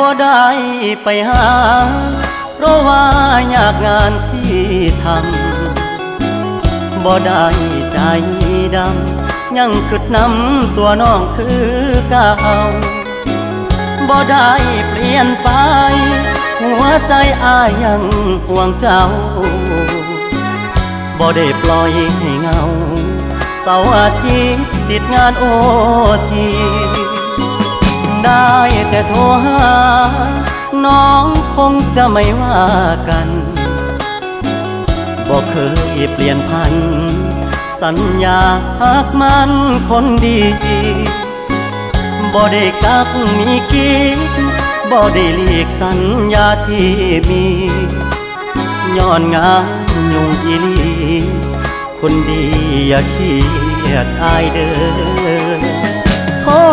บ่ได้ไปหาเพราะว่าอยากงานที่ทำบ่ได้ใจดำยังคิดนำตัวน้องคือเก่าบ่ได้เปลี่ยนไปหัวใจอ้ายยังห่วงเจ้าบ่ได้ปล่อยให้เงาเสาร์อาทิตย์ติดงานโอทีได้แต่โทรหาน้องคงจะไม่ว่ากันบ่เคยเปลี่ยนพันสัญญาหักมันคนดีบ่ได้กักมีกิ๊กบ่ได้หลีกสัญญาที่มีย้อนงานยุ่งอีหลีคนดีอย่าเครียดอายเด้อ